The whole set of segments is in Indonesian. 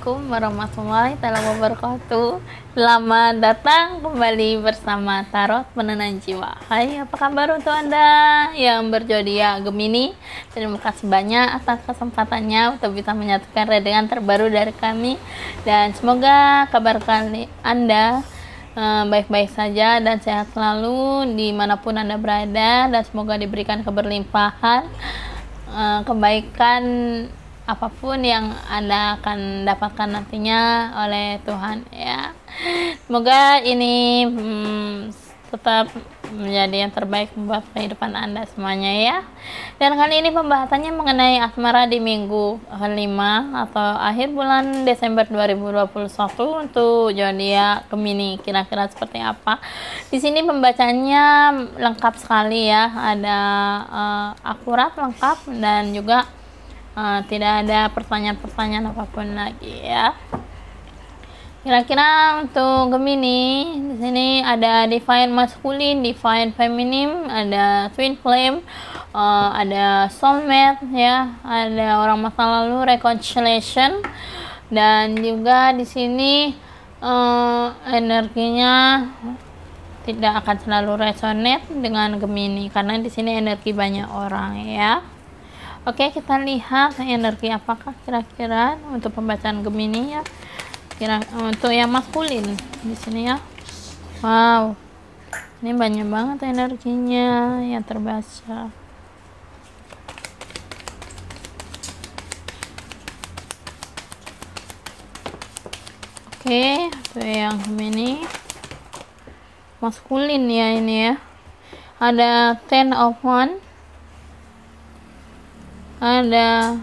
Assalamualaikum warahmatullahi wabarakatuh. Selamat datang kembali bersama Tarot Penenang Jiwa. Hai, apa kabar untuk Anda yang berzodiak Gemini? Terima kasih banyak atas kesempatannya untuk bisa menyatukan readingan terbaru dari kami. Dan semoga kabar kali Anda baik-baik saja dan sehat selalu dimanapun Anda berada. Dan semoga diberikan keberlimpahan kebaikan apapun yang Anda akan dapatkan nantinya oleh Tuhan ya. Semoga ini tetap menjadi yang terbaik buat kehidupan Anda semuanya ya. Dan kali ini pembahasannya mengenai asmara di minggu kelima atau akhir bulan Desember 2021 untuk zodiak Gemini. Kira-kira seperti apa? Di sini pembacanya lengkap sekali ya, ada akurat, lengkap, dan juga tidak ada pertanyaan-pertanyaan apapun lagi ya. Kira-kira untuk Gemini di sini ada divine masculine, divine feminine, ada twin flame, ada soulmate ya, ada orang masa lalu, reconciliation, dan juga di sini energinya tidak akan selalu resonate dengan Gemini karena di sini energi banyak orang ya. Oke, kita lihat energi apakah kira-kira untuk pembacaan Gemini ya. Untuk yang maskulin di sini ya. Wow. Ini banyak banget energinya yang terbaca. Oke, untuk yang Gemini maskulin ya ini ya. Ada Ten of Wands, ada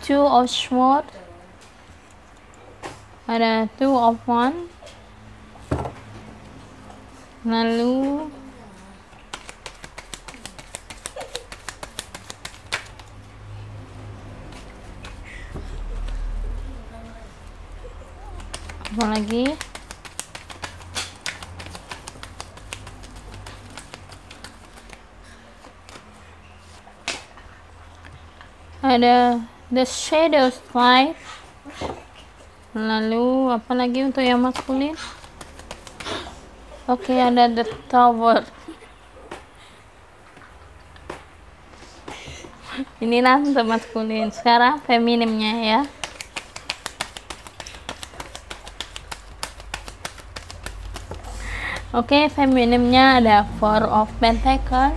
Two of Swords, ada Two of Wands, lalu apa lagi, ada The Shadow Slide, lalu apa lagi untuk yang maskulin? Oke, ada The Tower. Inilah untuk maskulin. Sekarang feminimnya ya. Oke, feminimnya ada Four of Pentacles,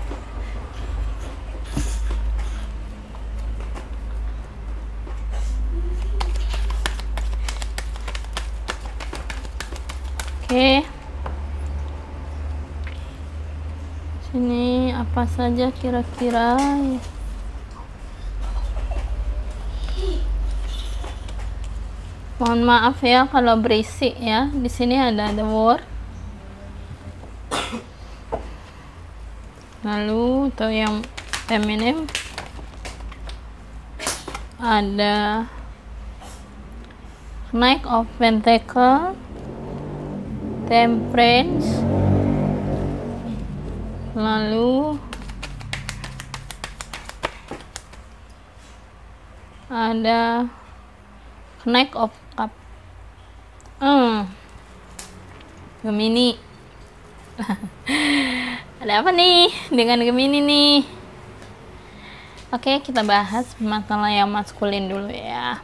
oke. Sini apa saja kira-kira ya. Mohon maaf ya kalau berisik ya. Di sini ada The World. Lalu untuk yang feminim ada Knight of Pentacles, Temperance, lalu ada Knight of Cup. Gemini. Ada apa nih dengan Gemini nih? Oke, kita bahas masalah yang maskulin dulu ya.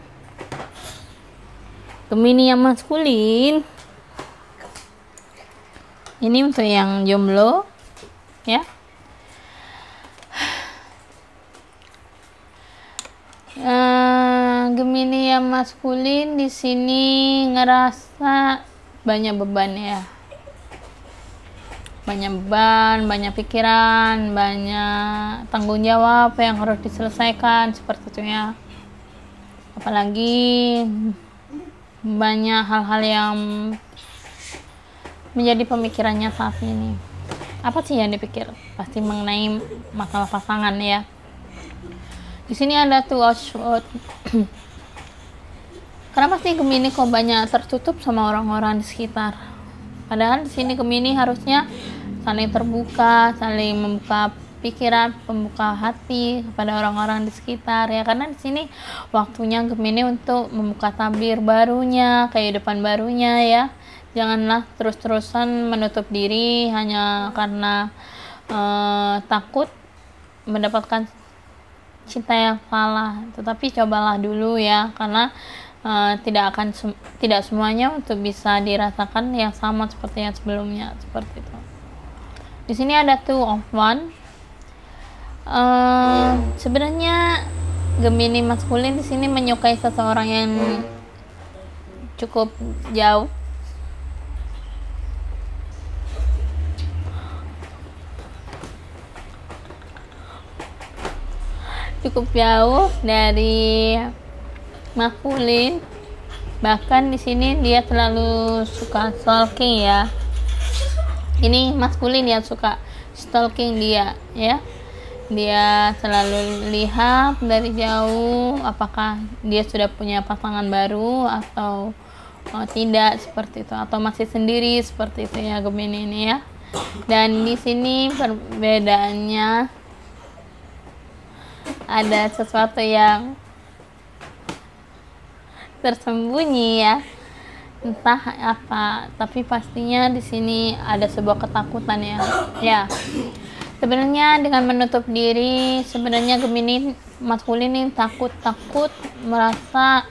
Gemini yang maskulin ini untuk yang jomblo ya. Gemini yang maskulin di sini ngerasa banyak beban ya. Banyak beban, banyak pikiran, banyak tanggung jawab yang harus diselesaikan seperti itu ya. Apalagi banyak hal-hal yang menjadi pemikirannya saat ini. Apa sih yang dipikir? Pasti mengenai masalah pasangan ya. Di sini ada Two of Swords. Kenapa sih Gemini kok banyak tertutup sama orang-orang di sekitar? Padahal di sini Gemini harusnya saling terbuka, saling membuka pikiran, pembuka hati kepada orang-orang di sekitar ya, karena di sini waktunya Gemini untuk membuka tabir barunya, kehidupan barunya ya. Janganlah terus-terusan menutup diri hanya karena takut mendapatkan cinta yang salah, tetapi cobalah dulu ya, karena tidak semuanya untuk bisa dirasakan yang sama seperti yang sebelumnya, seperti itu. Di sini ada Two of Wands. Sebenarnya Gemini maskulin di sini menyukai seseorang yang cukup jauh. Cukup jauh dari maskulin. Bahkan di sini dia selalu suka stalking ya. Ini maskulin yang suka stalking dia ya. Dia selalu lihat dari jauh apakah dia sudah punya pasangan baru atau tidak, seperti itu, atau masih sendiri, seperti itu ya Gemini ini ya. Dan di sini perbedaannya ada sesuatu yang tersembunyi ya, entah apa, tapi pastinya di sini ada sebuah ketakutan ya. Sebenarnya dengan menutup diri, sebenarnya Gemini maskulin ini takut merasa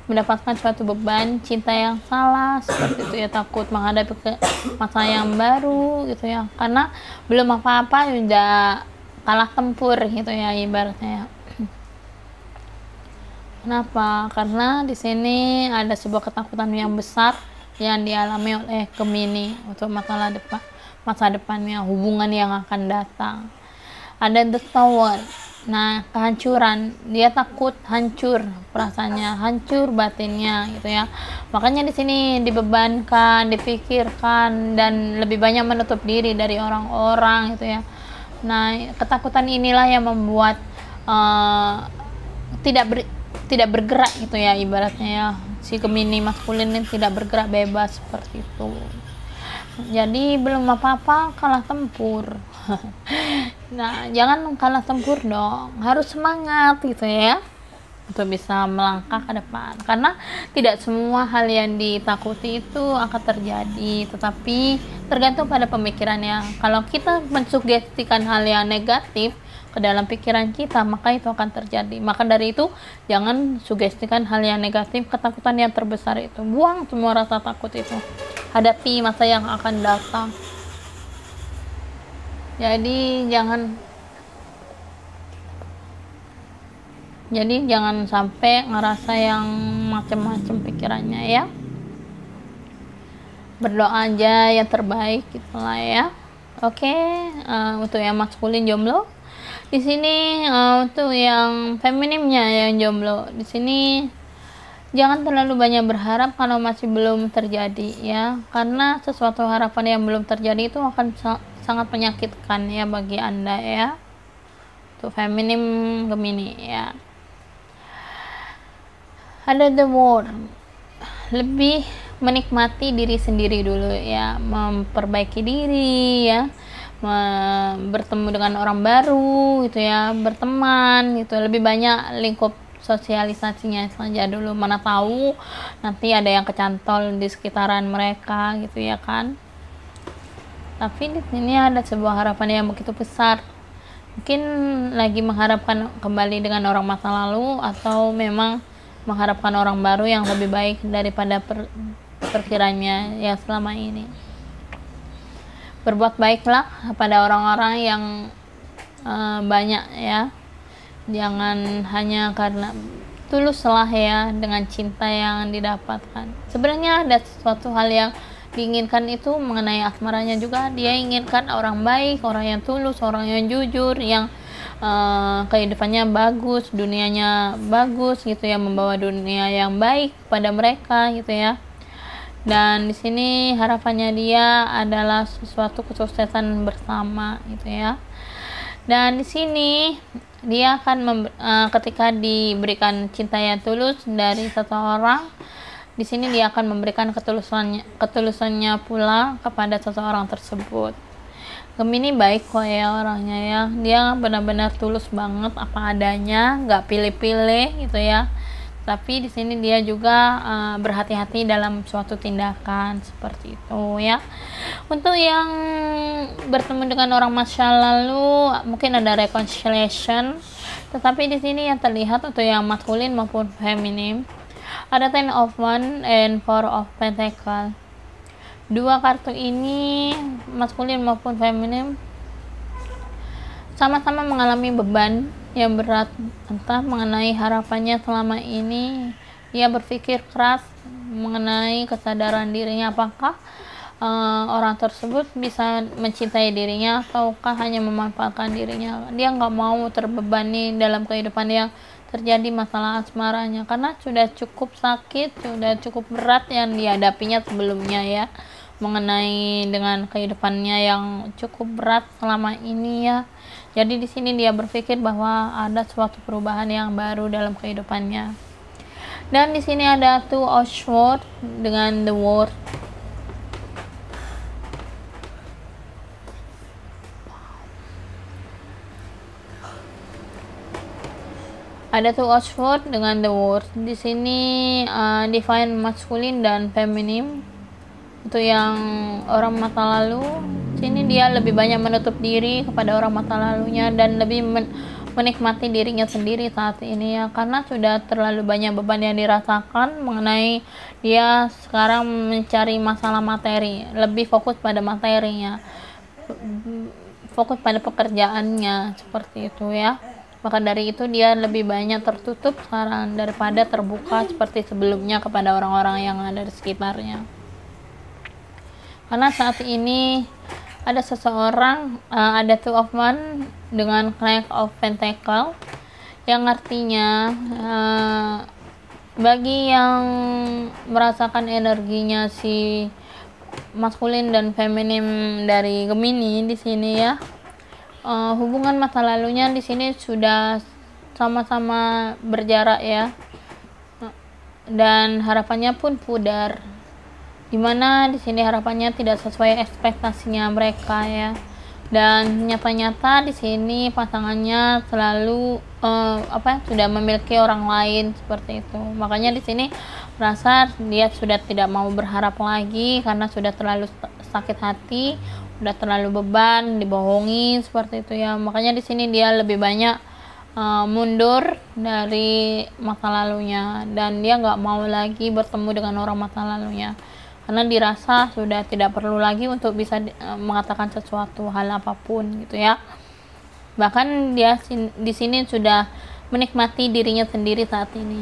mendapatkan suatu beban cinta yang salah, seperti itu ya, takut menghadapi masa yang baru gitu ya, karena belum apa-apa udah kalah tempur gitu ya ibaratnya ya. Kenapa? Karena di sini ada sebuah ketakutan yang besar yang dialami oleh Gemini untuk masa depannya, hubungan yang akan datang. Ada The Tower. Nah, kehancuran. Dia takut hancur perasaannya, hancur batinnya gitu ya. Makanya di sini dibebankan, dipikirkan, dan lebih banyak menutup diri dari orang-orang gitu ya. Nah, ketakutan inilah yang membuat tidak bergerak gitu ya ibaratnya ya. Si Gemini maskulin ini tidak bergerak bebas seperti itu. Jadi belum apa-apa kalah tempur. Nah, jangan kalah tempur dong, harus semangat gitu ya untuk bisa melangkah ke depan, karena tidak semua hal yang ditakuti itu akan terjadi, tetapi tergantung pada pemikirannya. Kalau kita mensugestikan hal yang negatif ke dalam pikiran kita, maka itu akan terjadi. Maka dari itu jangan sugestikan hal yang negatif, ketakutan yang terbesar itu, buang semua rasa takut itu, hadapi masa yang akan datang. Jadi jangan sampai ngerasa yang macam-macam pikirannya ya. Berdoa aja yang terbaik gitulah ya. Oke, untuk yang maskulin jomblo. Di sini untuk yang feminimnya yang jomblo, di sini jangan terlalu banyak berharap kalau masih belum terjadi ya, karena sesuatu harapan yang belum terjadi itu akan sangat menyakitkan ya bagi Anda ya. Untuk feminim Gemini ya. Ada The World. Lebih menikmati diri sendiri dulu ya, memperbaiki diri ya, bertemu dengan orang baru gitu ya, berteman gitu, lebih banyak lingkup sosialisasinya saja dulu, mana tahu nanti ada yang kecantol di sekitaran mereka gitu ya kan. Tapi di sini ada sebuah harapan yang begitu besar, mungkin lagi mengharapkan kembali dengan orang masa lalu, atau memang mengharapkan orang baru yang lebih baik daripada perkiranya yang selama ini. Berbuat baiklah pada orang-orang yang banyak ya, jangan hanya karena tuluslah ya dengan cinta yang didapatkan. Sebenarnya ada sesuatu hal yang diinginkan itu mengenai asmaranya juga. Dia inginkan orang baik, orang yang tulus, orang yang jujur, yang kehidupannya bagus, dunianya bagus gitu ya, membawa dunia yang baik pada mereka gitu ya. Dan di sini harapannya dia adalah sesuatu kesuksesan bersama gitu ya. Dan di sini dia akan ketika diberikan cinta yang tulus dari seseorang, di sini dia akan memberikan ketulusannya pula kepada seseorang tersebut. Gemini baik kok ya orangnya ya, dia benar-benar tulus banget apa adanya, nggak pilih-pilih gitu ya. Tapi di sini dia juga berhati-hati dalam suatu tindakan seperti itu ya. Untuk yang bertemu dengan orang masa lalu mungkin ada reconciliation, tetapi di sini yang terlihat untuk yang maskulin maupun feminim ada Ten of Wands and Four of Pentacles. Dua kartu ini maskulin maupun feminim sama-sama mengalami beban yang berat, entah mengenai harapannya selama ini. Dia berpikir keras mengenai kesadaran dirinya, apakah orang tersebut bisa mencintai dirinya ataukah hanya memanfaatkan dirinya. Dia nggak mau terbebani dalam kehidupan yang terjadi masalah asmaranya, karena sudah cukup sakit, sudah cukup berat yang dihadapinya sebelumnya ya, mengenai dengan kehidupannya yang cukup berat selama ini ya. Jadi di sini dia berpikir bahwa ada suatu perubahan yang baru dalam kehidupannya. Dan di sini ada Two of Swords dengan The World. Ada Two of Swords dengan The World. Di sini divine maskulin dan feminim. Itu yang orang masa lalu, sini dia lebih banyak menutup diri kepada orang masa lalunya dan lebih menikmati dirinya sendiri saat ini ya, karena sudah terlalu banyak beban yang dirasakan mengenai dia sekarang mencari masalah materi, lebih fokus pada materinya, fokus pada pekerjaannya seperti itu ya. Maka dari itu dia lebih banyak tertutup sekarang daripada terbuka seperti sebelumnya kepada orang-orang yang ada di sekitarnya. Karena saat ini ada seseorang, ada Two of Wands dengan Knight of Pentacles, yang artinya bagi yang merasakan energinya si maskulin dan feminim dari Gemini di sini ya, hubungan masa lalunya di sini sudah sama-sama berjarak ya, dan harapannya pun pudar, dimana di sini harapannya tidak sesuai ekspektasinya mereka ya, dan nyata-nyata di sini pasangannya selalu sudah memiliki orang lain seperti itu. Makanya di sini merasa dia sudah tidak mau berharap lagi karena sudah terlalu sakit hati, sudah terlalu beban, dibohongi seperti itu ya. Makanya di sini dia lebih banyak mundur dari masa lalunya, dan dia nggak mau lagi bertemu dengan orang masa lalunya karena dirasa sudah tidak perlu lagi untuk bisa mengatakan sesuatu hal apapun gitu ya. Bahkan dia di sini sudah menikmati dirinya sendiri saat ini,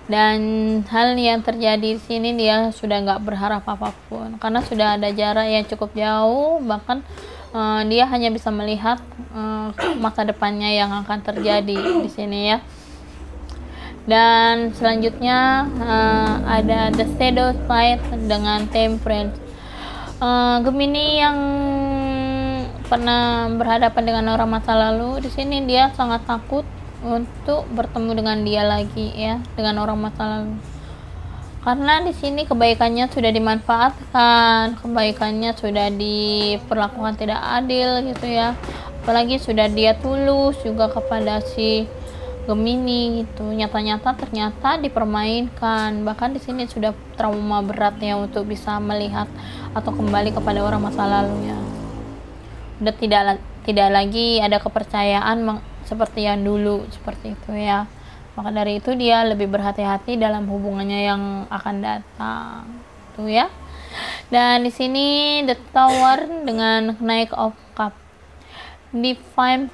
dan hal yang terjadi di sini dia sudah nggak berharap apapun karena sudah ada jarak yang cukup jauh. Bahkan dia hanya bisa melihat masa depannya yang akan terjadi di sini ya. Dan selanjutnya ada The Shadow Side dengan Temperance. Gemini yang pernah berhadapan dengan orang masa lalu, di sini dia sangat takut untuk bertemu dengan dia lagi ya, dengan orang masa lalu. Karena di sini kebaikannya sudah dimanfaatkan, kebaikannya sudah diperlakukan tidak adil gitu ya. Apalagi sudah dia tulus juga kepada si Gemini gitu, nyata-nyata ternyata dipermainkan. Bahkan di sini sudah trauma berat ya untuk bisa melihat atau kembali kepada orang masa lalunya. Udah tidak lagi ada kepercayaan seperti yang dulu seperti itu ya. Maka dari itu dia lebih berhati-hati dalam hubungannya yang akan datang tuh ya. Dan di sini The Tower dengan Knight of Cups, Divine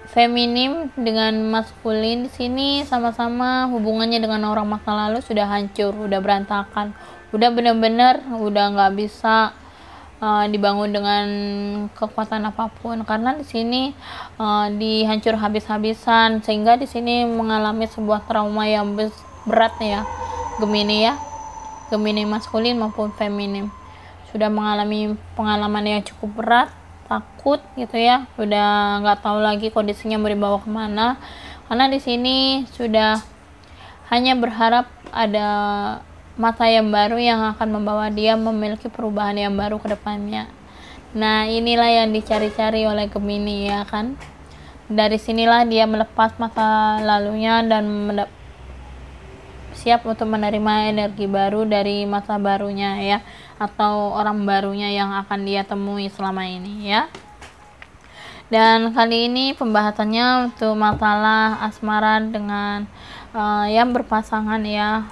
Feminim dengan maskulin di sini sama-sama hubungannya dengan orang masa lalu sudah hancur, udah berantakan, udah benar-benar udah nggak bisa dibangun dengan kekuatan apapun, karena di sini dihancur habis-habisan, sehingga di sini mengalami sebuah trauma yang berat ya Gemini ya, Gemini maskulin maupun feminim sudah mengalami pengalaman yang cukup berat, takut gitu ya, udah nggak tahu lagi kondisinya mau dibawa kemana, karena di sini sudah hanya berharap ada masa yang baru yang akan membawa dia memiliki perubahan yang baru ke depannya. Nah, inilah yang dicari-cari oleh Gemini ya kan. Dari sinilah dia melepas masa lalunya dan siap untuk menerima energi baru dari masa barunya ya, atau orang barunya yang akan dia temui selama ini ya. Dan kali ini pembahasannya untuk masalah asmara dengan yang berpasangan ya,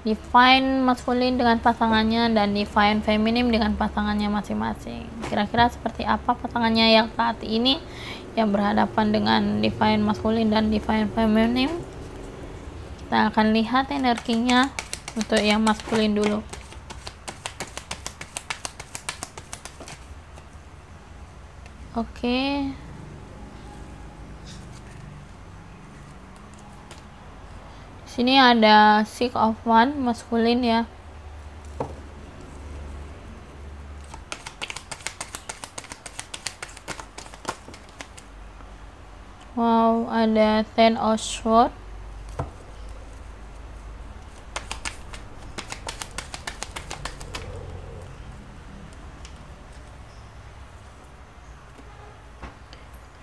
divine maskulin dengan pasangannya dan divine feminim dengan pasangannya masing-masing. Kira-kira seperti apa pasangannya yang saat ini yang berhadapan dengan divine maskulin dan divine feminim? Kita akan lihat energinya untuk yang maskulin dulu. Oke. Sini ada Six of Wands maskulin ya. Wow, ada Ten of Swords.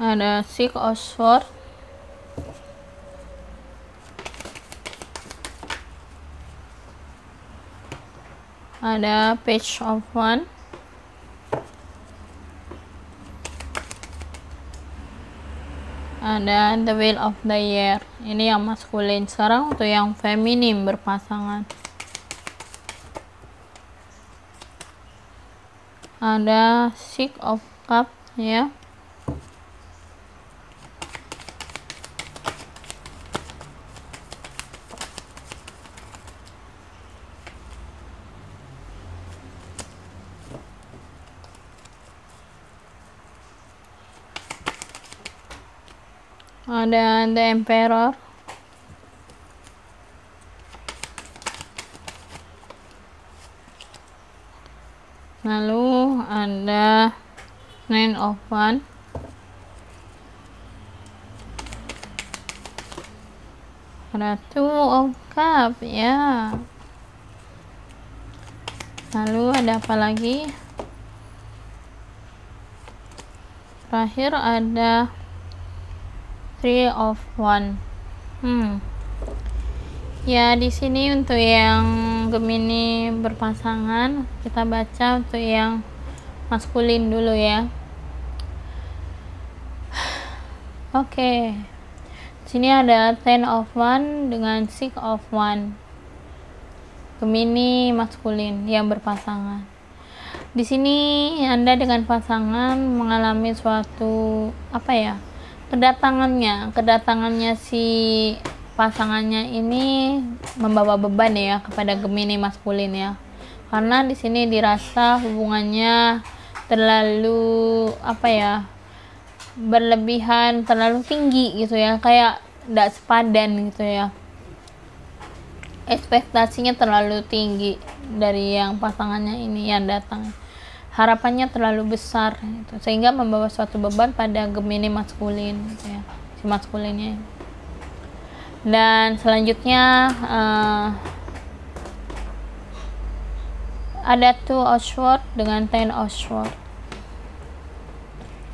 Ada Six of Swords. Ada Page of Wands. Ada The Wheel of the Year. Ini yang maskulin. Sekarang untuk yang feminim berpasangan. Ada Six of Cups ya. Ada The Emperor. Lalu ada Nine of Wands. Ada Two of Cups ya. Lalu ada apa lagi? Terakhir ada Three of Wands. Ya, di sini untuk yang Gemini berpasangan, kita baca untuk yang maskulin dulu ya. Oke. Sini ada Ten of Wands dengan Six of Wands. Gemini maskulin yang berpasangan. Di sini Anda dengan pasangan mengalami suatu kedatangannya si pasangannya ini membawa beban ya kepada Gemini maskulin ya, karena di sini dirasa hubungannya terlalu berlebihan, terlalu tinggi gitu ya, kayak tidak sepadan gitu ya, ekspektasinya terlalu tinggi dari yang pasangannya ini yang datang, harapannya terlalu besar gitu, sehingga membawa suatu beban pada Gemini maskulin gitu ya, si maskulinnya. Dan selanjutnya ada Two of Swords dengan Ten of Swords.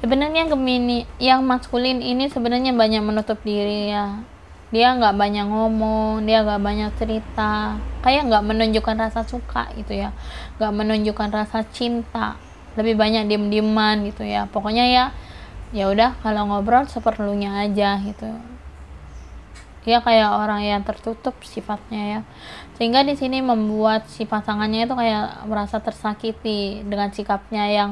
Sebenarnya Gemini yang maskulin ini sebenarnya banyak menutup diri ya, dia nggak banyak ngomong, dia nggak banyak cerita, kayak nggak menunjukkan rasa suka gitu ya, nggak menunjukkan rasa cinta, lebih banyak diem-dieman gitu ya. Pokoknya ya udah, kalau ngobrol seperlunya aja gitu. Dia kayak orang yang tertutup sifatnya ya, sehingga di sini membuat si pasangannya itu kayak merasa tersakiti dengan sikapnya yang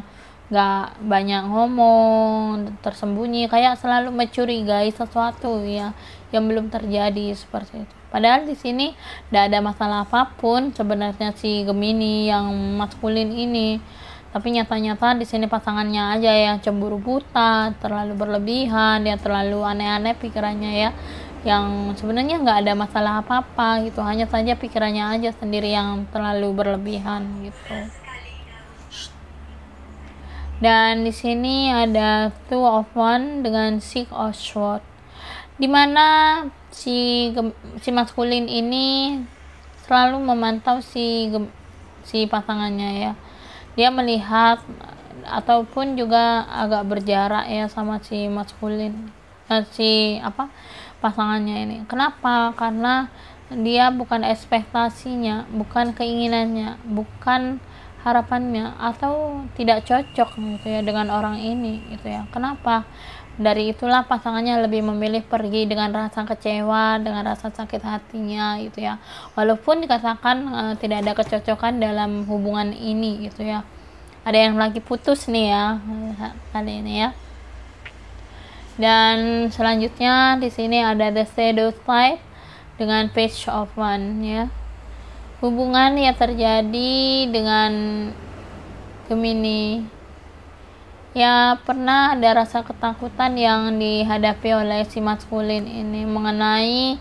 nggak banyak ngomong, tersembunyi, kayak selalu mencurigai sesuatu ya yang belum terjadi seperti itu. Padahal di sini tidak ada masalah apapun sebenarnya si Gemini yang maskulin ini, tapi nyata-nyata di sini pasangannya aja yang cemburu buta, terlalu berlebihan, dia terlalu aneh-aneh pikirannya ya, yang sebenarnya nggak ada masalah apa-apa gitu, hanya saja pikirannya aja sendiri yang terlalu berlebihan gitu. Dan di sini ada Two of Wands dengan Six of Swords, dimana si maskulin ini selalu memantau si pasangannya ya. dia melihat ataupun juga agak berjarak ya sama si maskulin, pasangannya ini. Kenapa? Karena dia bukan ekspektasinya, bukan keinginannya, bukan harapannya, atau tidak cocok gitu ya dengan orang ini gitu ya. Kenapa? Dari itulah pasangannya lebih memilih pergi dengan rasa kecewa, dengan rasa sakit hatinya gitu ya. Walaupun dikatakan tidak ada kecocokan dalam hubungan ini gitu ya. Ada yang lagi putus nih ya kali ini ya. Dan selanjutnya di sini ada the shadow side dengan page of one ya. Hubungan yang terjadi dengan Gemini ya, pernah ada rasa ketakutan yang dihadapi oleh si maskulin ini mengenai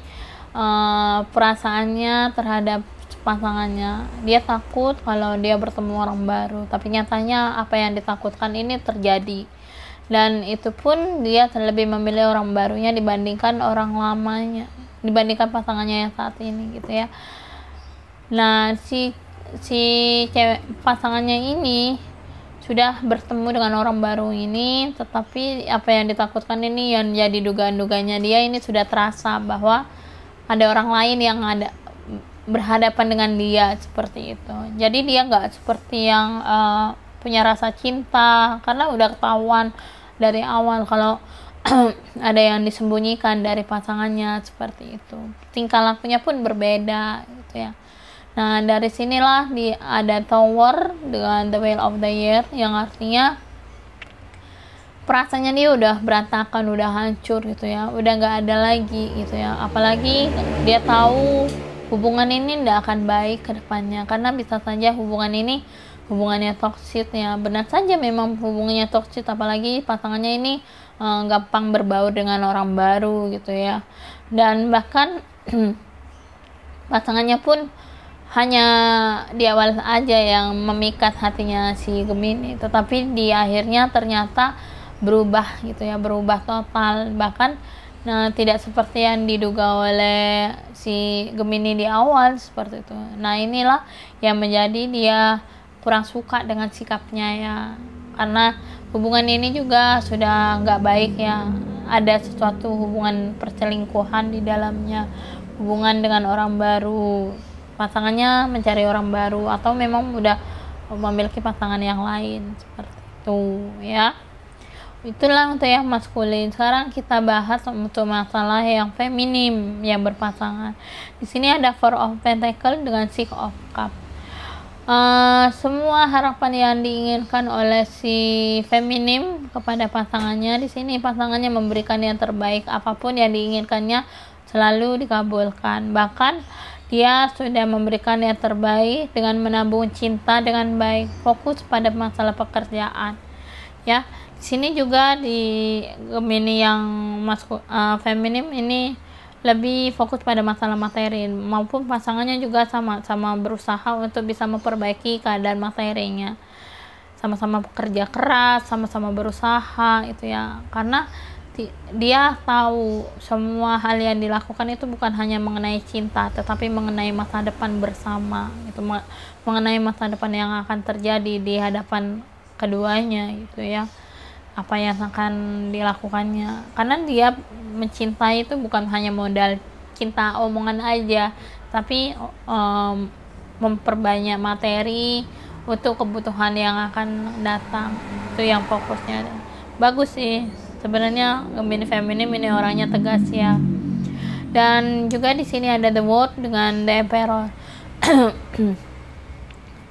perasaannya terhadap pasangannya. Dia takut kalau dia bertemu orang baru, tapi nyatanya apa yang ditakutkan ini terjadi, dan itu pun dia lebih memilih orang barunya dibandingkan orang lamanya, dibandingkan pasangannya yang saat ini gitu ya. Nah, si cewek pasangannya ini sudah bertemu dengan orang baru ini, tetapi apa yang ditakutkan ini yang jadi dugaan-dugaannya dia ini sudah terasa bahwa ada orang lain yang ada berhadapan dengan dia seperti itu. Jadi dia nggak seperti yang punya rasa cinta, karena udah ketahuan dari awal kalau ada yang disembunyikan dari pasangannya seperti itu. Tingkah lakunya pun berbeda gitu ya. Nah, dari sinilah ada Tower dengan the Wheel of the Year, yang artinya perasaannya dia udah berantakan, udah hancur gitu ya, udah nggak ada lagi gitu ya. Apalagi dia tahu hubungan ini tidak akan baik ke depannya, karena bisa saja hubungan ini hubungannya toksik ya. Benar saja memang hubungannya toksik, apalagi pasangannya ini gampang berbaur dengan orang baru gitu ya. Dan bahkan pasangannya pun hanya di awal aja yang memikat hatinya si Gemini, tetapi di akhirnya ternyata berubah gitu ya, berubah total, bahkan tidak seperti yang diduga oleh si Gemini di awal seperti itu. Nah, inilah yang menjadi dia kurang suka dengan sikapnya ya, karena hubungan ini juga sudah nggak baik ya, ada sesuatu hubungan perselingkuhan di dalamnya, hubungan dengan orang baru, pasangannya mencari orang baru, atau memang udah memiliki pasangan yang lain seperti itu ya. Itulah untuk yang maskulin. Sekarang kita bahas untuk masalah yang feminim yang berpasangan. Di sini ada Four of Pentacles dengan Six of Cups. Semua harapan yang diinginkan oleh si feminim kepada pasangannya, di sini pasangannya memberikan yang terbaik, apapun yang diinginkannya selalu dikabulkan. Bahkan dia sudah memberikan yang terbaik dengan menabung cinta dengan baik, fokus pada masalah pekerjaan ya. Di sini juga di Gemini yang feminim ini lebih fokus pada masalah materi, maupun pasangannya juga sama berusaha untuk bisa memperbaiki keadaan materinya, sama-sama bekerja keras, sama-sama berusaha itu ya, karena dia tahu semua hal yang dilakukan itu bukan hanya mengenai cinta, tetapi mengenai masa depan bersama, itu mengenai masa depan yang akan terjadi di hadapan keduanya gitu ya, apa yang akan dilakukannya. Karena dia mencintai itu bukan hanya modal cinta omongan aja, tapi memperbanyak materi untuk kebutuhan yang akan datang, itu yang fokusnya. Bagus sih sebenarnya Gemini feminim ini, orangnya tegas ya. Dan juga di sini ada the World dengan the Emperor.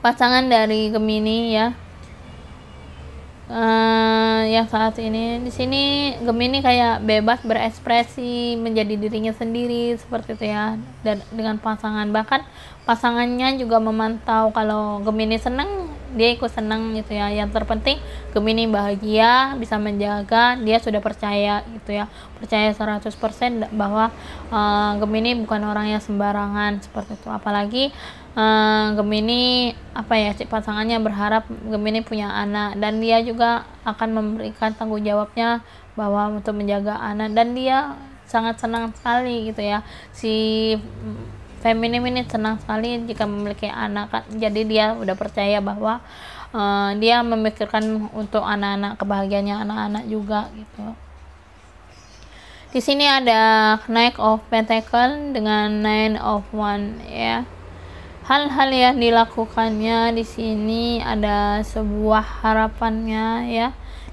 Pasangan dari Gemini ya, yang saat ini di sini Gemini kayak bebas berekspresi, menjadi dirinya sendiri seperti itu ya, dan dengan pasangan. Bahkan pasangannya juga memantau kalau Gemini senang, dia ikut senang gitu ya. Yang terpenting Gemini bahagia, bisa menjaga, dia sudah percaya gitu ya, percaya 100% bahwa Gemini bukan orang yang sembarangan seperti itu. Apalagi Gemini si pasangannya berharap Gemini punya anak, dan dia juga akan memberikan tanggung jawabnya bahwa untuk menjaga anak, dan dia sangat senang sekali gitu ya, si feminim ini senang sekali jika memiliki anak kan. Jadi dia udah percaya bahwa dia memikirkan untuk anak-anak, kebahagiaannya anak-anak juga gitu. Di sini ada Knight of Pentacle dengan Nine of Wands ya. Hal-hal yang dilakukannya di sini ada sebuah harapannya ya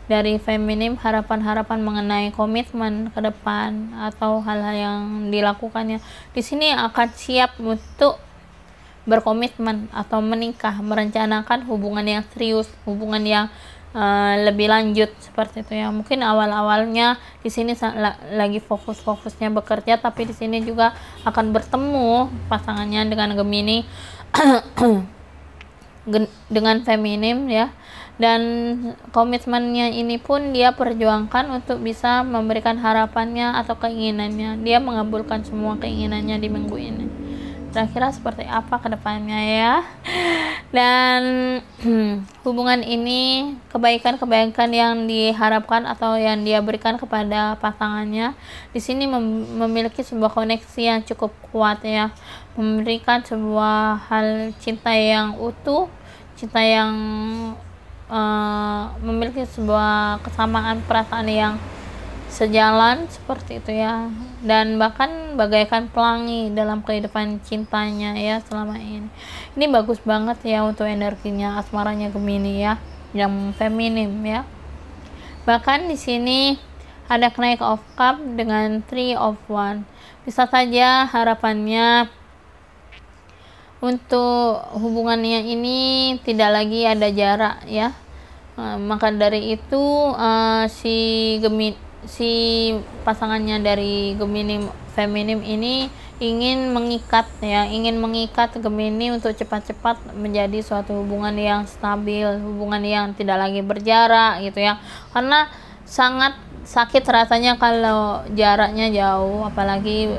dari feminim, harapan-harapan mengenai komitmen ke depan atau hal-hal yang dilakukannya di sini akan siap untuk berkomitmen atau menikah, merencanakan hubungan yang serius, hubungan yang lebih lanjut seperti itu ya. Mungkin awal-awalnya di sini lagi fokus-fokusnya bekerja, tapi di sini juga akan bertemu pasangannya dengan Gemini dengan feminim ya. Dan komitmennya ini pun dia perjuangkan untuk bisa memberikan harapannya atau keinginannya. Dia mengabulkan semua keinginannya di minggu ini. Kira-kira seperti apa ke depannya ya. Dan hubungan ini, kebaikan-kebaikan yang diharapkan atau yang dia berikan kepada pasangannya di sini memiliki sebuah koneksi yang cukup kuat ya, memberikan sebuah hal cinta yang utuh, cinta yang memiliki sebuah kesamaan perasaan yang sejalan seperti itu ya, dan bahkan bagaikan pelangi dalam kehidupan cintanya ya selama ini. Ini bagus banget ya untuk energinya asmaranya Gemini ya, yang feminim ya. Bahkan di sini ada Knight of Cup dengan Three of Wands. Bisa saja harapannya untuk hubungannya ini tidak lagi ada jarak ya. Maka dari itu si pasangannya dari Gemini feminim ini ingin mengikat Gemini untuk cepat-cepat menjadi suatu hubungan yang stabil, hubungan yang tidak lagi berjarak gitu ya, karena sangat sakit rasanya kalau jaraknya jauh, apalagi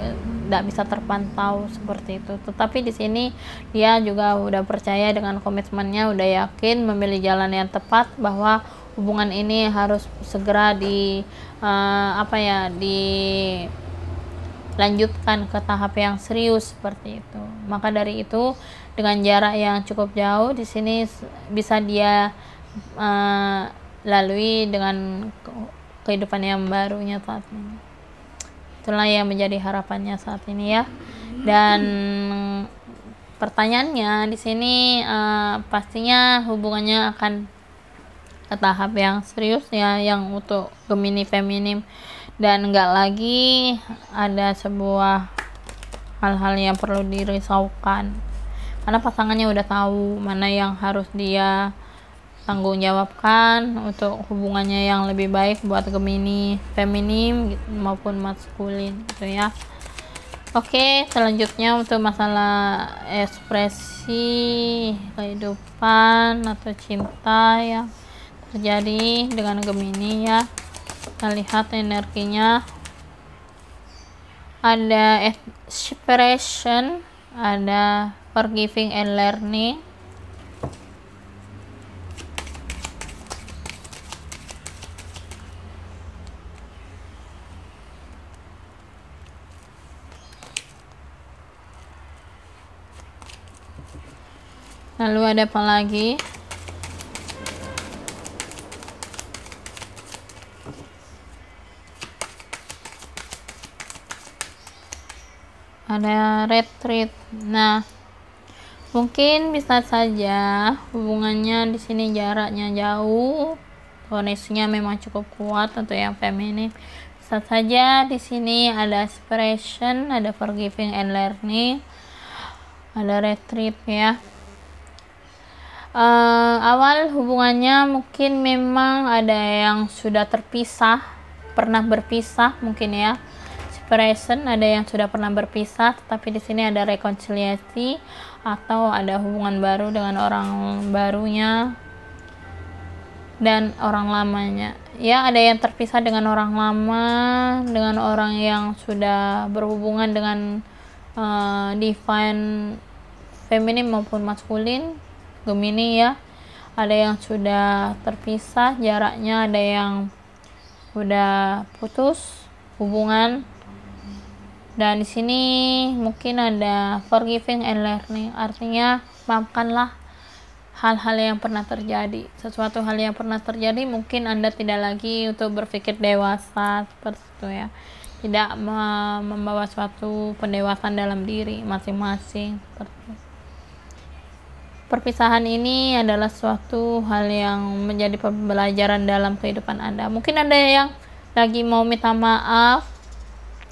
tidak bisa terpantau seperti itu. Tetapi di sini dia juga udah percaya dengan komitmennya, udah yakin memilih jalan yang tepat, bahwa hubungan ini harus segera dilanjutkan ke tahap yang serius seperti itu. Maka dari itu dengan jarak yang cukup jauh di sini bisa dia lalui dengan kehidupan yang barunya saat ini. Itulah yang menjadi harapannya saat ini ya. Dan pertanyaannya di sini pastinya hubungannya akan ke tahap yang serius ya, yang untuk Gemini feminim, dan enggak lagi ada sebuah hal-hal yang perlu dirisaukan karena pasangannya udah tahu mana yang harus dia tanggung jawabkan untuk hubungannya yang lebih baik buat Gemini feminim maupun maskulin gitu ya. Oke, selanjutnya untuk masalah ekspresi kehidupan atau cinta ya terjadi dengan Gemini ya. Kita lihat energinya, ada expression, ada forgiving and learning, lalu ada apa lagi? Ada retreat. Nah, mungkin bisa saja hubungannya di sini jaraknya jauh, koneksinya memang cukup kuat untuk yang feminin. Bisa saja di sini ada expression, ada forgiving and learning, ada retreat ya. Awal hubungannya mungkin memang ada yang sudah terpisah, pernah berpisah mungkin ya. Present ada yang sudah pernah berpisah, tapi di sini ada rekonsiliasi atau ada hubungan baru dengan orang barunya dan orang lamanya ya. Ada yang terpisah dengan orang lama, dengan orang yang sudah berhubungan dengan divine feminin maupun maskulin Gemini ya. Ada yang sudah terpisah jaraknya, ada yang udah putus hubungan. Dan di sini mungkin ada forgiving and learning, artinya maafkanlah hal-hal yang pernah terjadi. Sesuatu hal yang pernah terjadi mungkin Anda tidak lagi untuk berpikir dewasa seperti itu ya. Tidak membawa suatu pendewasaan dalam diri masing-masing seperti itu. Perpisahan ini adalah suatu hal yang menjadi pembelajaran dalam kehidupan Anda. Mungkin ada yang lagi mau minta maaf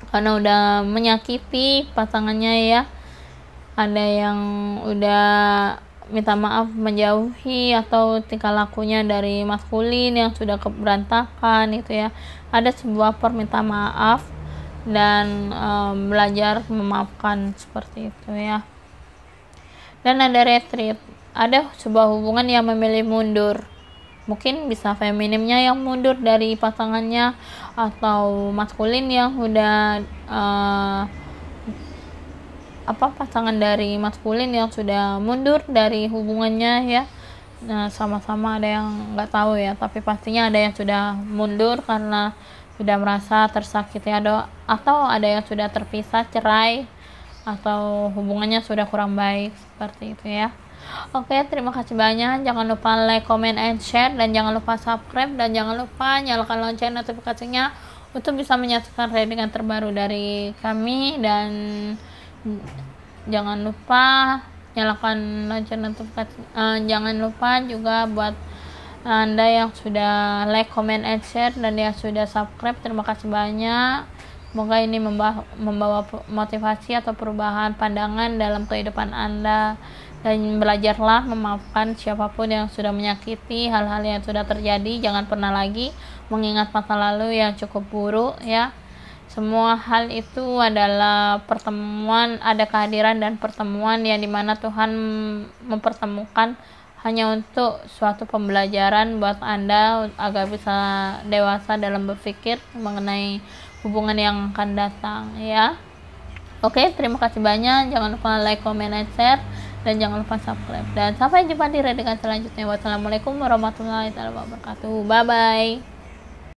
karena udah menyakiti pasangannya ya. Ada yang udah minta maaf menjauhi atau tingkah lakunya dari maskulin yang sudah berantakan itu ya. Ada sebuah permintaan maaf dan belajar memaafkan seperti itu ya. Dan ada retreat, ada sebuah hubungan yang memilih mundur. Mungkin bisa feminimnya yang mundur dari pasangannya atau maskulin yang udah pasangan dari maskulin yang sudah mundur dari hubungannya ya. Nah, sama-sama ada yang nggak tahu ya, tapi pastinya ada yang sudah mundur karena sudah merasa tersakiti, atau ada yang sudah terpisah, cerai, atau hubungannya sudah kurang baik seperti itu ya. Oke, terima kasih banyak. Jangan lupa like, comment, and share, dan jangan lupa subscribe, dan jangan lupa nyalakan lonceng notifikasinya untuk bisa menyaksikan readingan terbaru dari kami. Dan jangan lupa nyalakan lonceng notifikasi. Jangan lupa juga buat Anda yang sudah like, comment, and share, dan yang sudah subscribe, terima kasih banyak. Semoga ini membawa motivasi atau perubahan pandangan dalam kehidupan Anda. Dan belajarlah memaafkan siapapun yang sudah menyakiti, hal-hal yang sudah terjadi. Jangan pernah lagi mengingat masa lalu yang cukup buruk ya. Semua hal itu adalah pertemuan, ada kehadiran dan pertemuan yang dimana Tuhan mempertemukan hanya untuk suatu pembelajaran buat Anda agar bisa dewasa dalam berpikir mengenai hubungan yang akan datang ya. Oke, terima kasih banyak. Jangan lupa like, comment, and share, dan jangan lupa subscribe. Dan sampai jumpa di readingan selanjutnya. Wassalamualaikum warahmatullahi wabarakatuh. Bye bye.